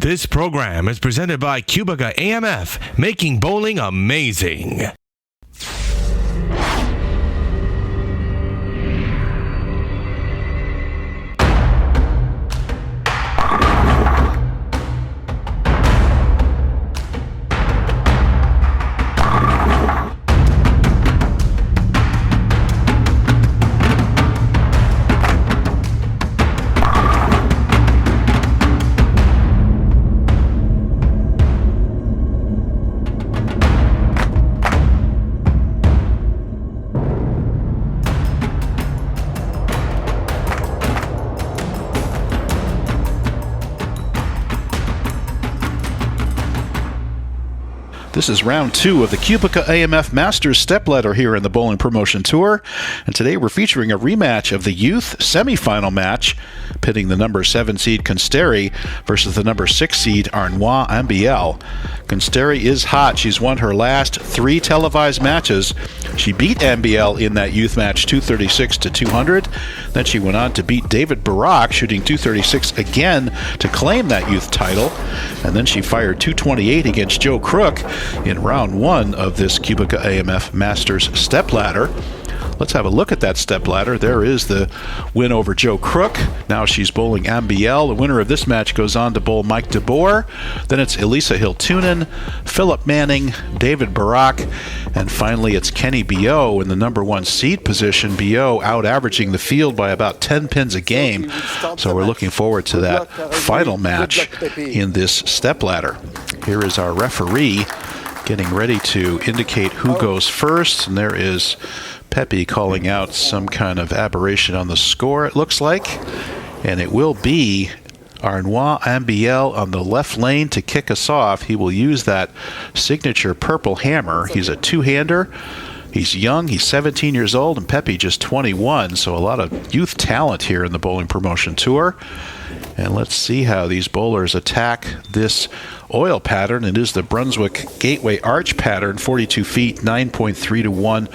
This program is presented by QubicaAMF, making bowling amazing. This is round 2 of the QubicaAMF Masters Stepladder here in the Bowling Promotion Tour, and today we're featuring a rematch of the youth semifinal match, pitting the number 7 seed Konsteri versus the number 6 seed Arenui Ambiehl. Konsteri is hot. She's won her last 3 televised matches. She beat Ambiehl in that youth match 236 to 200. Then she went on to beat David Barak, shooting 236 again to claim that youth title. And then she fired 228 against Joe Crook in round 1 of this QubicaAMF Masters Stepladder. Let's have a look at that stepladder. There is the win over Joe Crook. Now she's bowling Ambiehl. The winner of this match goes on to bowl Mike DeBoer. Then it's Elisa Hiltunen, Philip Manning, David Barak, and finally it's Kenny B.O. in the number 1 seed position. B.O. out-averaging the field by about 10 pins a game. So we're looking forward to that final match in this stepladder. Here is our referee getting ready to indicate who goes first, and there is Peppi calling out some kind of aberration on the score, it looks like. And it will be Arenui Ambiehl on the left lane to kick us off. He will use that signature purple hammer. He's a two-hander. He's young. He's 17 years old, and Peppi just 21, so a lot of youth talent here in the Bowling Promotion Tour. And let's see how these bowlers attack this oil pattern. It is the Brunswick Gateway Arch pattern, 42 feet, 9.3 to 1,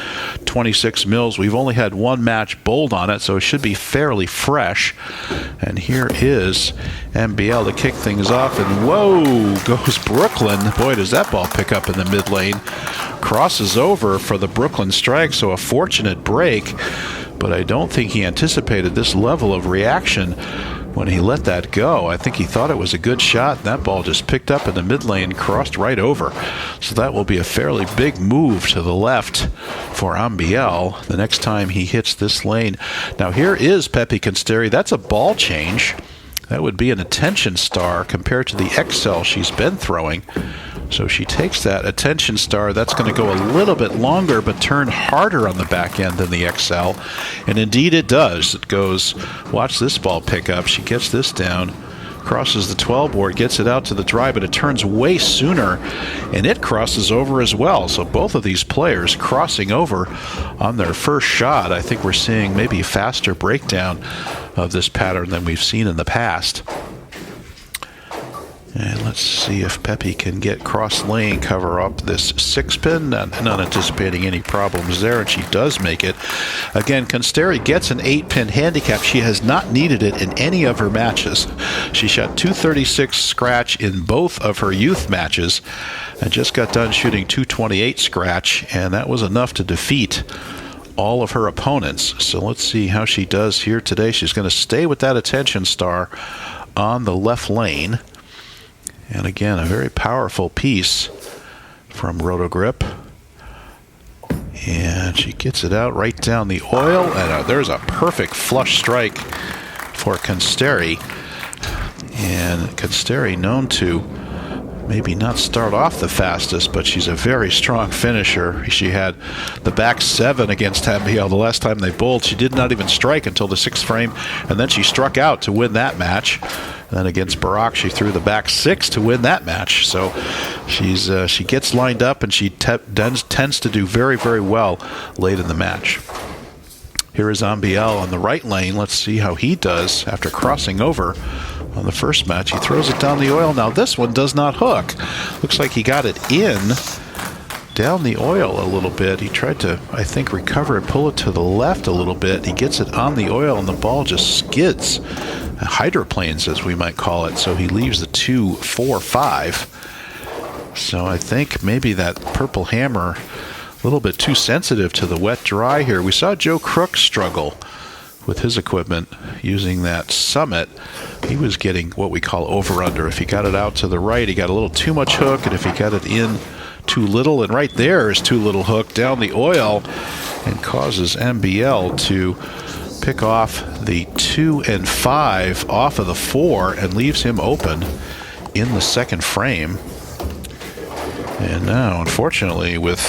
26 mils. We've only had one match bowled on it, so it should be fairly fresh. And here is Ambiehl to kick things off, and whoa, goes Brooklyn. Boy, does that ball pick up in the mid lane. Crosses over for the Brooklyn strike, so a fortunate break, but I don't think he anticipated this level of reaction when he let that go. I think he thought it was a good shot, and that ball just picked up in the mid lane, crossed right over. So that will be a fairly big move to the left for Ambiehl the next time he hits this lane. Now here is Peppi Konsteri. That's a ball change. That would be an attention star compared to the XL she's been throwing. So she takes that attention star. That's going to go a little bit longer but turn harder on the back end than the XL. And indeed it does. It goes, watch this ball pick up. She gets this down, crosses the 12 board, gets it out to the dry, but it turns way sooner, and it crosses over as well. So both of these players crossing over on their first shot. I think we're seeing maybe a faster breakdown of this pattern than we've seen in the past. And let's see if Peppi can get cross lane, cover up this 6-pin. Not anticipating any problems there, and she does make it. Again, Konsteri gets an 8-pin handicap. She has not needed it in any of her matches. She shot 236 scratch in both of her youth matches and just got done shooting 228 scratch, and that was enough to defeat all of her opponents. So let's see how she does here today. She's going to stay with that attention star on the left lane. And again, a very powerful piece from Rotogrip. And she gets it out right down the oil. And there's a perfect flush strike for Konsteri. And Konsteri known to maybe not start off the fastest, but she's a very strong finisher. She had the back 7 against Ambiehl the last time they bowled. She did not even strike until the 6th frame, and then she struck out to win that match. And then against Barak, she threw the back 6 to win that match. So she gets lined up, and she tends to do very, very well late in the match. Here is Ambiehl on the right lane. Let's see how he does after crossing over on the first match. He throws it down the oil. Now this one does not hook. Looks like he got it in down the oil a little bit. He tried to, I think, recover and pull it to the left a little bit. He gets it on the oil, and the ball just skids hydroplanes, as we might call it. So he leaves the 2, 4, 5. So I think maybe that purple hammer a little bit too sensitive to the wet dry here. We saw Joe Crook struggle with his equipment using that Summit. He was getting what we call over-under. If he got it out to the right, he got a little too much hook, and if he got it in too little, and right there is too little hook down the oil, and causes Ambiehl to pick off the 2 and 5 off of the 4 and leaves him open in the second frame. And now, unfortunately, with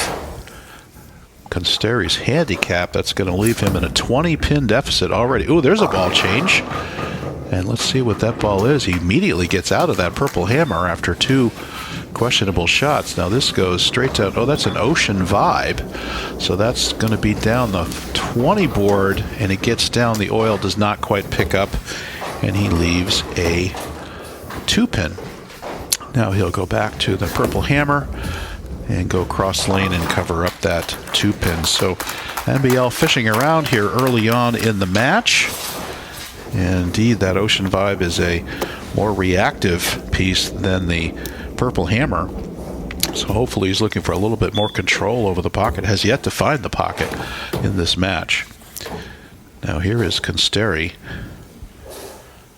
Konsteri's handicap, that's going to leave him in a 20-pin deficit already. Oh, there's a ball change. And let's see what that ball is. He immediately gets out of that purple hammer after 2 questionable shots. Now this goes straight down. Oh, that's an Ocean Vibe. So that's going to be down the 20 board, and it gets down. The oil does not quite pick up, and he leaves a 2-pin. Now he'll go back to the purple hammer and go cross lane and cover up that 2-pin. So Ambiehl fishing around here early on in the match. And indeed, that Ocean Vibe is a more reactive piece than the purple hammer. So hopefully he's looking for a little bit more control over the pocket. Has yet to find the pocket in this match. Now here is Konsteri.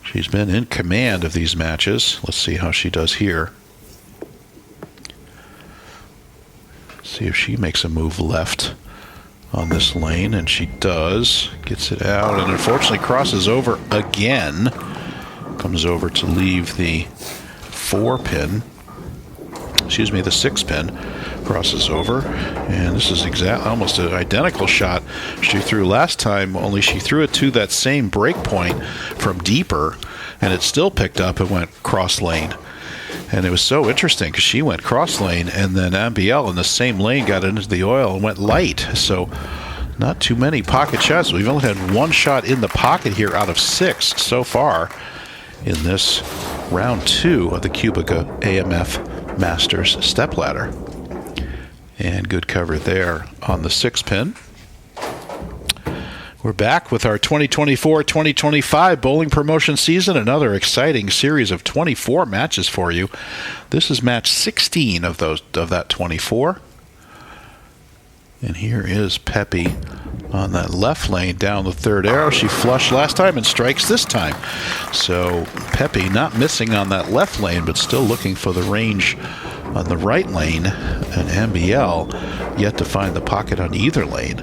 She's been in command of these matches. Let's see how she does here. See if she makes a move left on this lane, and she does. Gets it out, and unfortunately crosses over again. Comes over to leave the 4-pin. Excuse me, the 6-pin. Crosses over, and this is almost an identical shot she threw last time, only she threw it to that same break point from deeper, and it still picked up and went cross lane. And it was so interesting because she went cross lane, and then Ambiehl in the same lane got into the oil and went light. So not too many pocket shots. We've only had 1 shot in the pocket here out of 6 so far in this round 2 of the QubicaAMF Masters stepladder. And good cover there on the 6-pin. We're back with our 2024-2025 bowling promotion season. Another exciting series of 24 matches for you. This is match 16 of that 24. And here is Peppi on that left lane down the 3rd arrow. She flushed last time and strikes this time. So Peppi not missing on that left lane, but still looking for the range on the right lane. And Ambiehl yet to find the pocket on either lane.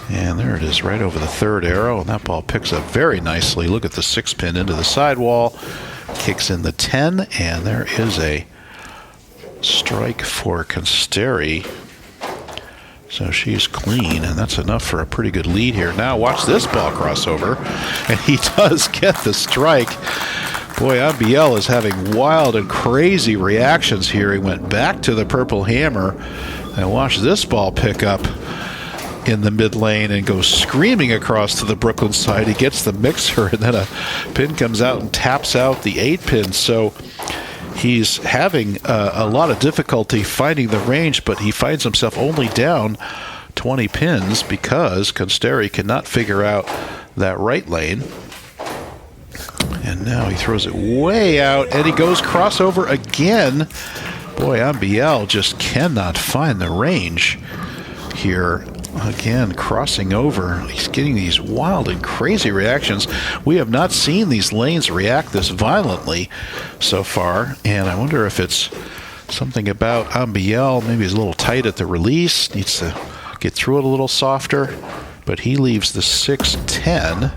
And there it is right over the 3rd arrow, and that ball picks up very nicely. Look at the 6-pin into the sidewall, kicks in the 10, and there is a strike for Konsteri. So she's clean, and that's enough for a pretty good lead here. Now watch this ball crossover, and he does get the strike. Boy, Ambiehl is having wild and crazy reactions here. He went back to the purple hammer, and watch this ball pick up in the mid lane and goes screaming across to the Brooklyn side. He gets the mixer, and then a pin comes out and taps out the 8-pin. So he's having a lot of difficulty finding the range, but he finds himself only down 20 pins because Konsteri cannot figure out that right lane. And now he throws it way out, and he goes crossover again. Boy, Ambiehl just cannot find the range here. Again, crossing over. He's getting these wild and crazy reactions. We have not seen these lanes react this violently so far, and I wonder if it's something about Ambiehl. Maybe he's a little tight at the release, needs to get through it a little softer, but he leaves the 6-10,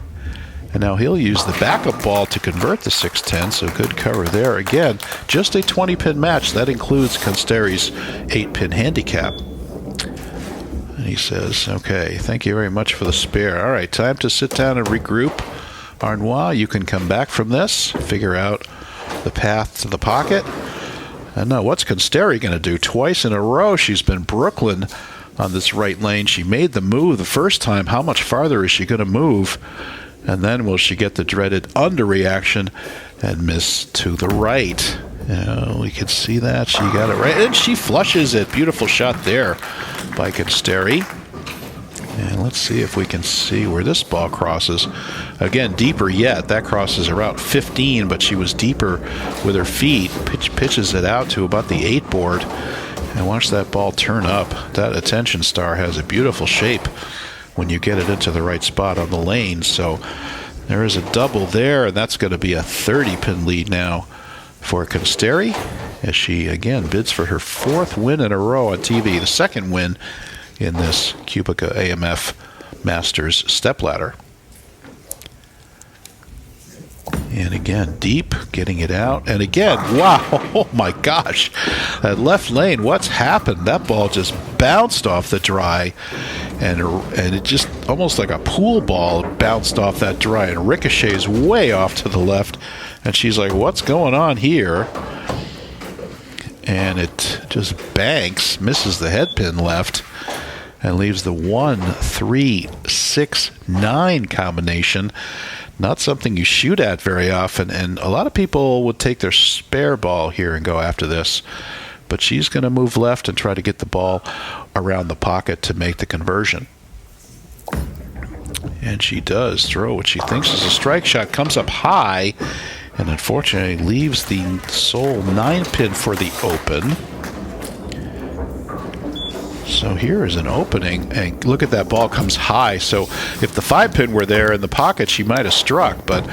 and now he'll use the backup ball to convert the 6-10, so good cover there. Again, just a 20-pin match. That includes Konsteri's 8-pin handicap. And he says, okay, thank you very much for the spare. All right, time to sit down and regroup. Arenui, you can come back from this, figure out the path to the pocket. And now what's Konsteri going to do? Twice in a row she's been Brooklyn on this right lane. She made the move the first time. How much farther is she going to move? And then will she get the dreaded underreaction and miss to the right? We can see that. She got it right. And she flushes it. Beautiful shot there by Konsteri. And let's see if we can see where this ball crosses. Again, deeper yet. That crosses around 15, but she was deeper with her feet. Pitches it out to about the 8 board. And watch that ball turn up. That attention star has a beautiful shape when you get it into the right spot on the lane. So there is a double there, and that's going to be a 30-pin lead now for Konsteri, as she again bids for her 4th win in a row on TV, the 2nd win in this QubicaAMF Masters stepladder. And again, deep, getting it out. And again, wow, oh my gosh. That left lane, what's happened? That ball just bounced off the dry. And it just, almost like a pool ball, bounced off that dry and ricochets way off to the left. And she's like, what's going on here? And it just banks, misses the head pin left, and leaves the 1, 3, 6, 9 combination. Not something you shoot at very often, and a lot of people would take their spare ball here and go after this. But she's going to move left and try to get the ball around the pocket to make the conversion. And she does throw what she thinks is a strike shot, comes up high, and unfortunately leaves the sole 9-pin for the open. So here is an opening, and look at that ball, comes high. So if the 5-pin were there in the pocket, she might have struck, but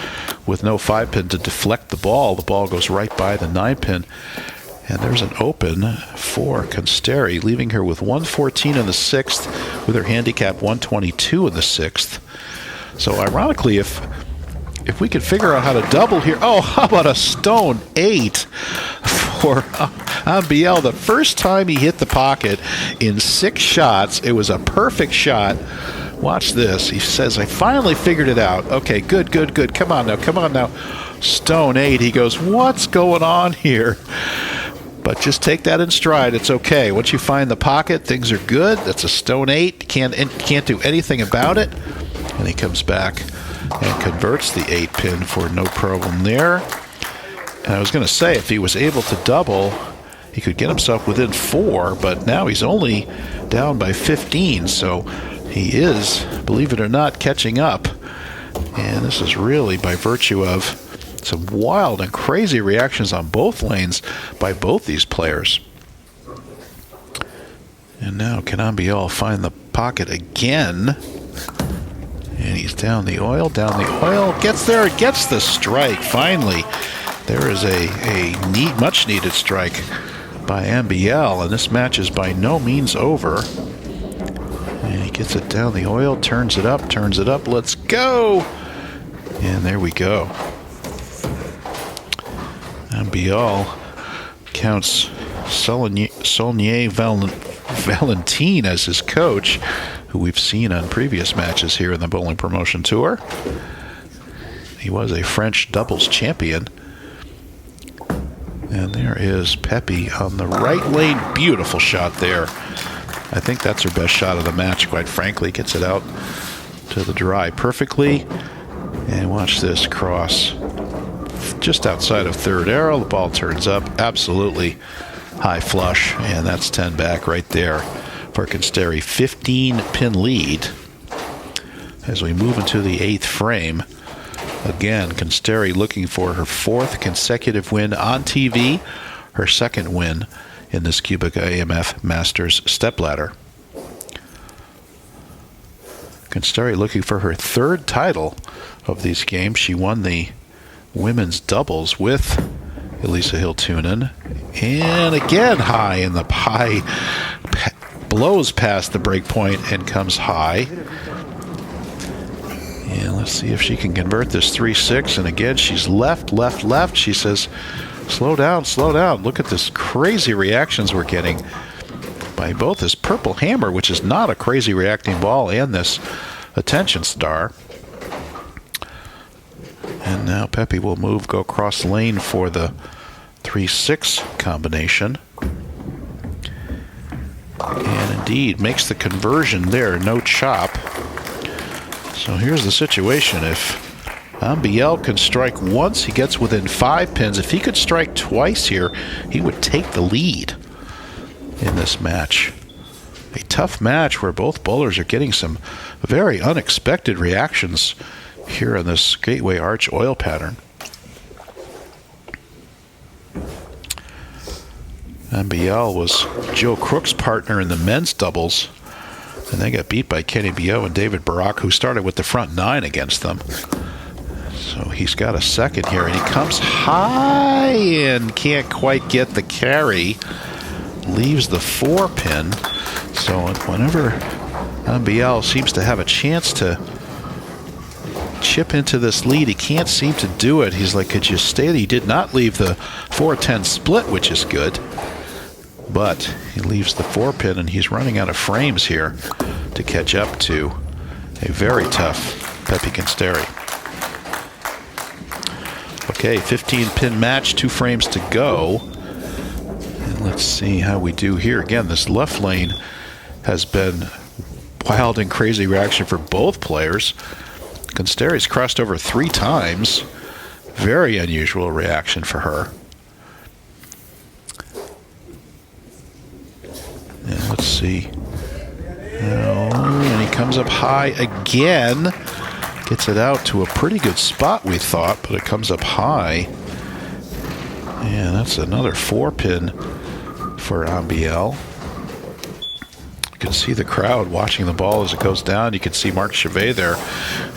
with no 5-pin to deflect the ball goes right by the 9-pin. And there's an open for Konsteri, leaving her with 114 in the 6th, with her handicap 122 in the 6th. So ironically, if we could figure out how to double here, oh, how about a stone 8 for Ambiehl? The first time he hit the pocket in 6 shots, it was a perfect shot. Watch this. He says, I finally figured it out. Okay, good. Come on now. Stone 8. He goes, what's going on here? But just take that in stride. It's okay. Once you find the pocket, things are good. That's a stone 8. Can't do anything about it. And he comes back and converts the 8-pin for no problem there. And I was going to say, if he was able to double, he could get himself within 4, but now he's only down by 15, so he is, believe it or not, catching up. And this is really by virtue of some wild and crazy reactions on both lanes by both these players. And now can Ambiehl find the pocket again? And he's down the oil, gets there, gets the strike, finally. There is a much needed strike by Ambiehl, and this match is by no means over. And he gets it down the oil, turns it up, let's go! And there we go. Ambiehl counts Saulnier Valentin as his coach, who we've seen on previous matches here in the Bowling Promotion Tour. He was a French doubles champion. And there is Peppi on the right lane. Beautiful shot there. I think that's her best shot of the match, quite frankly. Gets it out to the dry perfectly. And watch this cross. Just outside of third arrow, the ball turns up. Absolutely high flush. And that's 10 back right there for Konsteri. 15-pin lead as we move into the 8th frame. Again, Konsteri looking for her 4th consecutive win on TV, her 2nd win in this QubicaAMF Masters stepladder. Konsteri looking for her 3rd title of these games. She won the women's doubles with Elisa Hiltunen, and again high in the high, blows past the break point and comes high. And let's see if she can convert this 3-6. And again, she's left. She says, slow down. Look at this crazy reactions we're getting by both this purple hammer, which is not a crazy reacting ball, and this attention star. And now Peppi will go across lane for the 3-6 combination. And indeed, makes the conversion there, no chop. So here's the situation. If Ambiehl can strike once, he gets within 5 pins. If he could strike twice here, he would take the lead in this match. a tough match where both bowlers are getting some very unexpected reactions here in this Gateway Arch oil pattern. Ambiehl was Joe Crook's partner in the men's doubles, and they got beat by Kenny B.O. and David Barak, who started with the front 9 against them. So he's got a second here, and he comes high and can't quite get the carry. Leaves the 4-pin. So whenever Ambiehl seems to have a chance to chip into this lead, he can't seem to do it. He's like, could you stay? He did not leave the 4-10 split, which is good. But he leaves the 4-pin, and he's running out of frames here to catch up to a very tough Peppi Konsteri. Okay, 15-pin match, 2 frames to go. And let's see how we do here. Again, this left lane has been wild and crazy reaction for both players. Konsteri's crossed over 3 times. Very unusual reaction for her. And let's see. Oh, and he comes up high again. Gets it out to a pretty good spot, we thought, but it comes up high. And that's another 4-pin for Ambiehl. You can see the crowd watching the ball as it goes down. You can see Marc Chavet there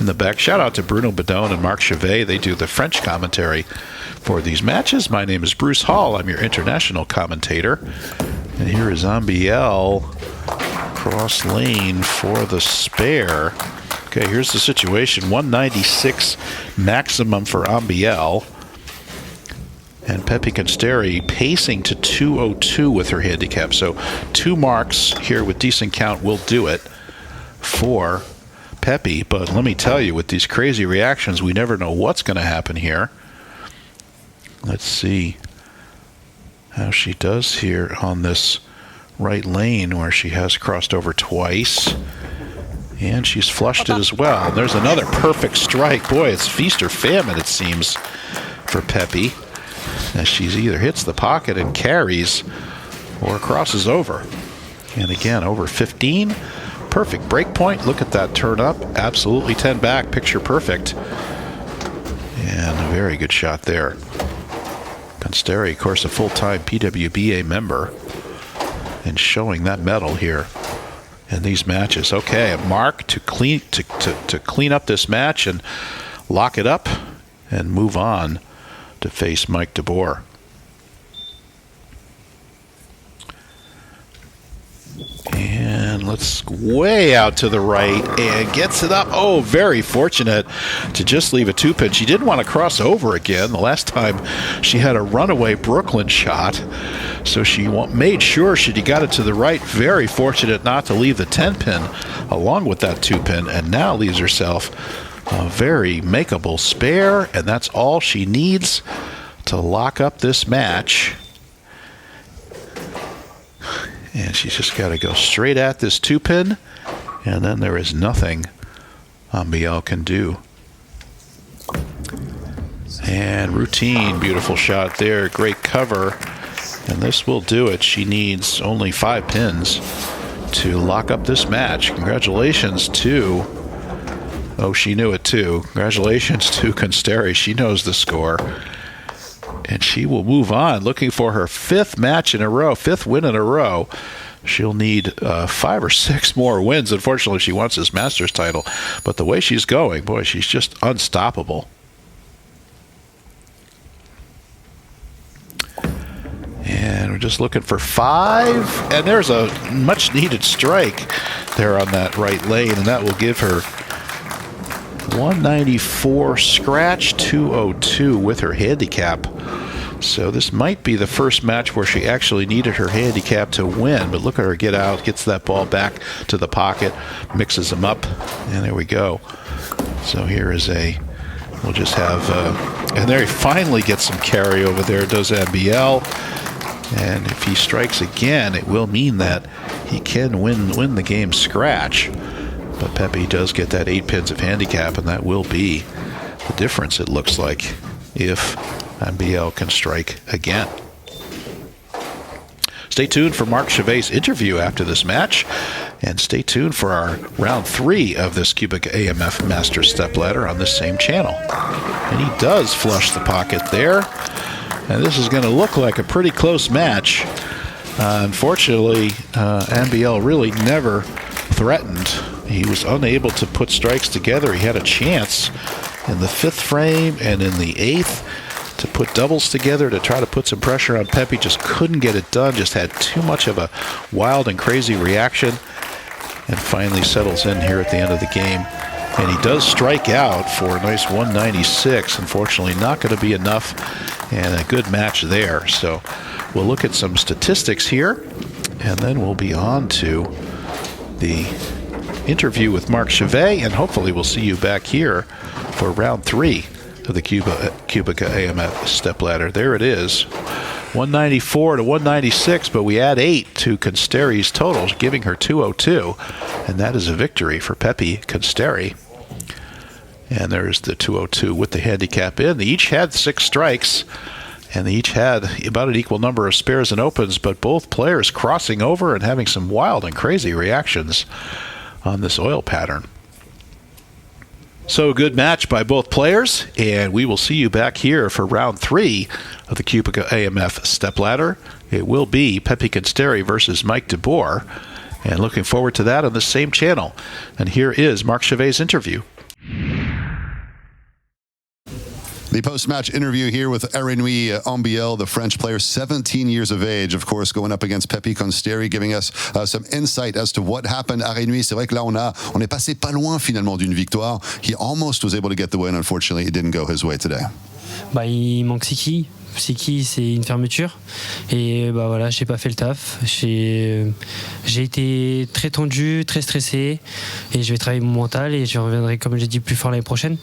in the back. Shout out to Bruno Bidone and Marc Chavet. They do the French commentary for these matches. My name is Bruce Hall. I'm your international commentator. And here is Ambiehl cross lane for the spare. Okay, here's the situation. 196 maximum for Ambiehl. And Peppi Konsteri pacing to 202 with her handicap. So 2 marks here with decent count will do it for Peppi. But let me tell you, with these crazy reactions, we never know what's going to happen here. Let's see how she does here on this right lane where she has crossed over twice. And she's flushed it as well. And there's another perfect strike. Boy, it's feast or famine, it seems, for Peppi, as she either hits the pocket and carries or crosses over. And again, over 15. Perfect break point. Look at that turn up. Absolutely 10 back. Picture perfect. And a very good shot there. Konsteri, of course, a full-time PWBA member, and showing that medal here in these matches. Okay, Marc to clean up this match and lock it up and move on to face Mike DeBoer. And let's way out to the right and gets it up. Oh, very fortunate to just leave a 2-pin. She didn't want to cross over again. The last time she had a runaway Brooklyn shot, so she made sure she got it to the right. Very fortunate not to leave the 10-pin along with that 2-pin, and now leaves herself a very makeable spare, and that's all she needs to lock up this match. And she's just got to go straight at this 2-pin, and then there is nothing Ambiehl can do. And routine, beautiful shot there, great cover, and this will do it. She needs only 5 pins to lock up this match. Congratulations to, oh, she knew it too. Congratulations to Konsteri. She knows the score. And she will move on, looking for her 5th match in a row, 5th win in a row. She'll need 5 or 6 more wins. Unfortunately, she wants this Masters title. But the way she's going, boy, she's just unstoppable. And we're just looking for 5. And there's a much-needed strike there on that right lane. And that will give her 194 scratch, 202 with her handicap. So this might be the first match where she actually needed her handicap to win. But look at her get out, gets that ball back to the pocket, mixes them up, and there we go. So here is we'll just have, and there he finally gets some carry over there, does Ambiehl. And if he strikes again, it will mean that he can win the game scratch. But Peppi does get that 8 pins of handicap, and that will be the difference, it looks like, if Ambiehl can strike again. Stay tuned for Marc Chavet's interview after this match, and stay tuned for our round 3 of this QubicaAMF Masters Stepladder on this same channel. And he does flush the pocket there, and this is going to look like a pretty close match. Unfortunately, Ambiehl really never threatened. He was unable to put strikes together. He had a chance in the 5th frame and in the 8th to put doubles together to try to put some pressure on Peppi. Just couldn't get it done. Just had too much of a wild and crazy reaction, and finally settles in here at the end of the game. And he does strike out for a nice 196. Unfortunately, not going to be enough, and a good match there. So we'll look at some statistics here, and then we'll be on to the interview with Marc Chavet, and hopefully we'll see you back here for round 3 of the QubicaAMF Stepladder. There it is, 194 to 196, but we add 8 to Konsteri's total, giving her 202, and that is a victory for Peppi Konsteri. And there's the 202 with the handicap in. They each had 6 strikes, and they each had about an equal number of spares and opens, but both players crossing over and having some wild and crazy reactions on this oil pattern. So good match by both players, and we will see you back here for round 3 of the QubicaAMF Stepladder. It will be Peppi Konsteri versus Mike de Boer, and looking forward to that on the same channel. And here is Marc Chavet's interview. The post-match interview here with Arenui Ambiehl, the French player, 17 years of age, of course, going up against Peppi Konsteri, giving us some insight as to what happened. Arenui, c'est vrai que là, on est passé pas loin finalement d'une victoire. He almost was able to get the win. Unfortunately, it didn't go his way today. Bah, il manque Siki. Siki, c'est une fermeture. Et bah voilà, j'ai pas fait le taf. J'ai été très tendu, très stressé. Et je vais travailler mon mental et je reviendrai, comme j'ai dit, plus fort l'année prochaine.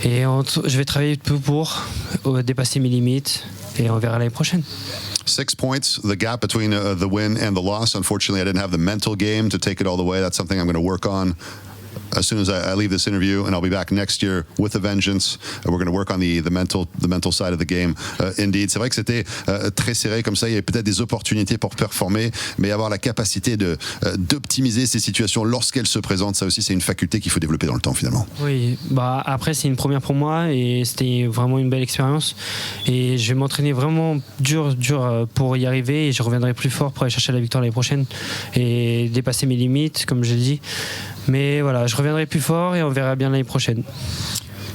Et je vais travailler tout pour dépasser mes limites. Et on verra l'année prochaine. 6 points, the gap between the win and the loss. Unfortunately, I didn't have the mental game to take it all the way. That's something I'm going to work on as soon as I leave this interview, and I'll be back next year with a vengeance. We're going to work on the mental side of the game. Indeed, c'est vrai que c'était très serré comme ça. Il y avait peut-être des opportunités pour performer, mais avoir la capacité d'optimiser ces situations lorsqu'elles se présentent, ça aussi, c'est une faculté qu'il faut développer dans le temps finalement. Oui, bah après c'est une première pour moi et c'était vraiment une belle expérience. Et je vais m'entraîner vraiment dur pour y arriver et je reviendrai plus fort pour aller chercher la victoire l'année prochaine et dépasser mes limites, comme je l'ai dit. Mais voilà, je reviendrai plus fort et on verra bien l'année prochaine.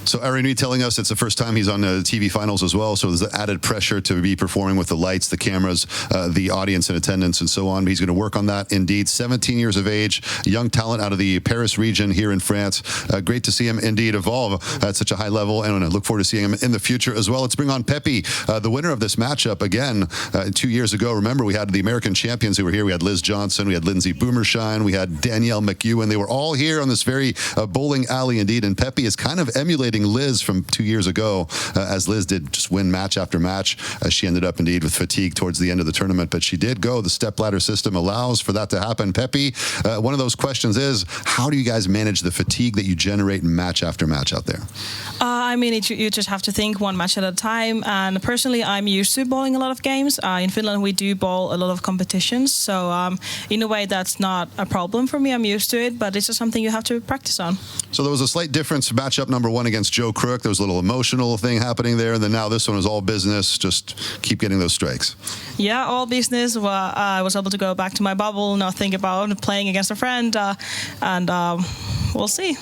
So Arenui telling us it's the first time he's on TV finals as well, so there's added pressure to be performing with the lights, the cameras, the audience in attendance, and so on. But he's going to work on that indeed. 17 years of age, young talent out of the Paris region here in France. Great to see him indeed evolve at such a high level, and I look forward to seeing him in the future as well. Let's bring on Peppi, the winner of this matchup again 2 years ago. Remember, we had the American champions who were here. We had Liz Johnson, we had Lindsay Boomershine, we had Danielle McEwen. They were all here on this very bowling alley indeed, and Peppi is kind of emulating Liz from 2 years ago, as Liz did just win match after match. She ended up indeed with fatigue towards the end of the tournament, but she did go. The stepladder system allows for that to happen. Peppi, one of those questions is, how do you guys manage the fatigue that you generate match after match out there? I mean, you just have to think one match at a time. And personally, I'm used to bowling a lot of games. In Finland, we do bowl a lot of competitions. So in a way, that's not a problem for me. I'm used to it, but it's just something you have to practice on. So there was a slight difference, matchup number 1 against Joe Crook. There was a little emotional thing happening there. And then now this one is all business. Just keep getting those strikes. Yeah, all business. Well, I was able to go back to my bubble, not think about playing against a friend. And we'll see.